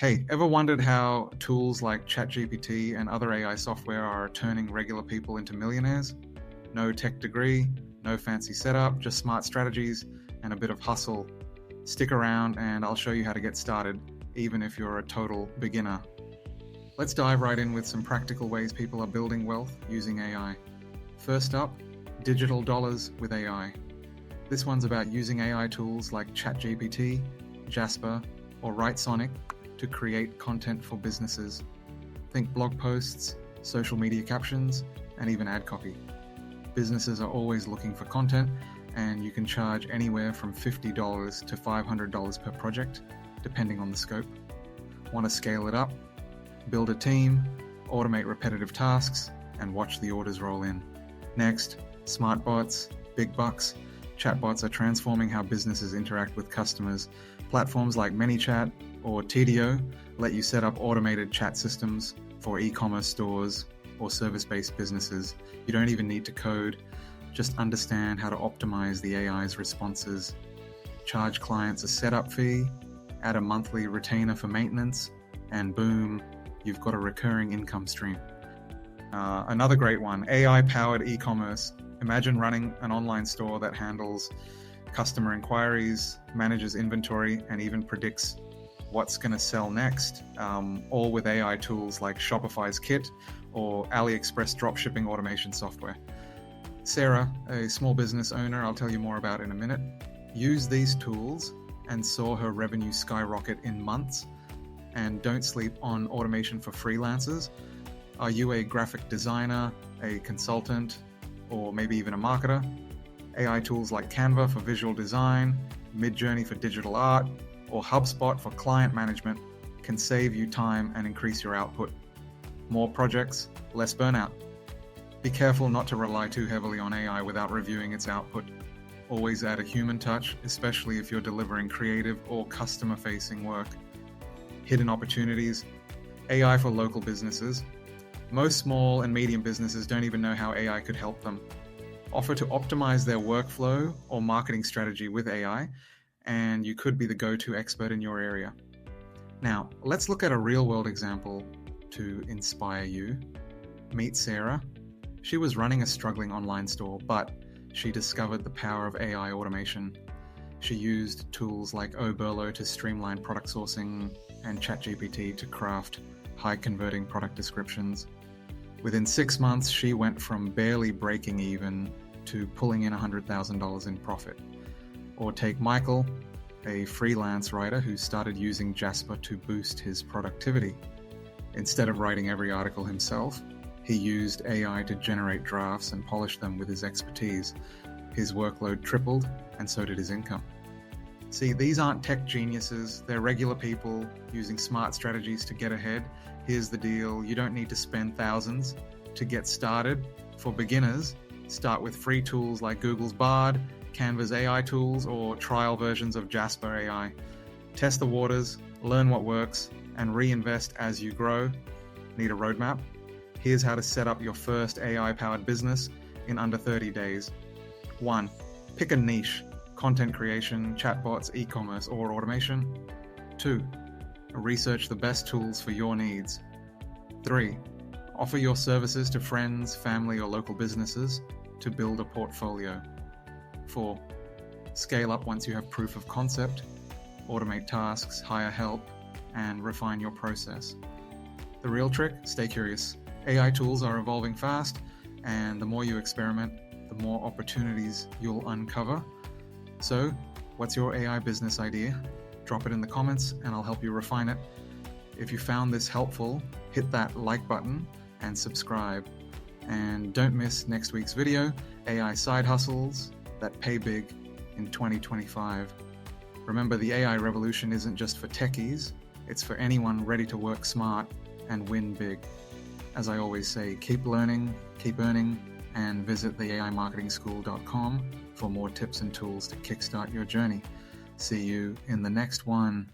Hey, ever wondered how tools like ChatGPT and other AI software are turning regular people into millionaires? No tech degree, no fancy setup, just smart strategies and a bit of hustle. Stick around and I'll show you how to get started, even if you're a total beginner. Let's dive right in with some practical ways people are building wealth using AI. First up, digital dollars with AI. This one's about using AI tools like ChatGPT, Jasper, or WriteSonic to create content for businesses. Think blog posts, social media captions, and even ad copy. Businesses are always looking for content, and you can charge anywhere from $50 to $500 per project, depending on the scope. Want to scale it up? Build a team, automate repetitive tasks, and watch the orders roll in. Next, smart bots, big bucks. Chatbots are transforming how businesses interact with customers. Platforms like ManyChat or TDO let you set up automated chat systems for e-commerce stores or service-based businesses. You don't even need to code, just understand how to optimize the AI's responses. Charge clients a setup fee, add a monthly retainer for maintenance, and boom, you've got a recurring income stream. Another great one, AI-powered e-commerce. Imagine running an online store that handles customer inquiries, manages inventory, and even predicts what's going to sell next, all with AI tools like Shopify's Kit or AliExpress dropshipping automation software. Sarah, a small business owner I'll tell you more about in a minute, used these tools and saw her revenue skyrocket in months. And don't sleep on automation for freelancers. Are you a graphic designer, a consultant, or maybe even a marketer? AI tools like Canva for visual design, Midjourney for digital art, or HubSpot for client management can save you time and increase your output. More projects, less burnout. Be careful not to rely too heavily on AI without reviewing its output. Always add a human touch, especially if you're delivering creative or customer-facing work. Hidden opportunities, AI for local businesses. Most small and medium businesses don't even know how AI could help them. Offer to optimize their workflow or marketing strategy with AI, and you could be the go-to expert in your area. Now, let's look at a real-world example to inspire you. Meet Sarah. She was running a struggling online store, but she discovered the power of AI automation. She used tools like Oberlo to streamline product sourcing and ChatGPT to craft high-converting product descriptions. Within 6 months, she went from barely breaking even to pulling in $100,000 in profit. Or take Michael, a freelance writer who started using Jasper to boost his productivity. Instead of writing every article himself, he used AI to generate drafts and polish them with his expertise. His workload tripled, and so did his income. See, these aren't tech geniuses. They're regular people using smart strategies to get ahead. Here's the deal. You don't need to spend thousands to get started. For beginners, start with free tools like Google's Bard, Canva's AI tools, or trial versions of Jasper AI. Test the waters, learn what works, and reinvest as you grow. Need a roadmap? Here's how to set up your first AI-powered business in under 30 days. 1. Pick a niche. Content creation, chatbots, e-commerce, or automation. 2. Research the best tools for your needs. 3. Offer your services to friends, family, or local businesses to build a portfolio. 4. Scale up once you have proof of concept. Automate tasks, hire help, and refine your process. The real trick? Stay curious. AI tools are evolving fast, and the more you experiment, the more opportunities you'll uncover. So, what's your AI business idea? Drop it in the comments and I'll help you refine it. If you found this helpful, hit that like button and subscribe. And don't miss next week's video, AI side hustles that pay big in 2025. Remember, the AI revolution isn't just for techies, it's for anyone ready to work smart and win big. As I always say, keep learning, keep earning, and visit theaimarketingschool.com for more tips and tools to kickstart your journey. See you in the next one.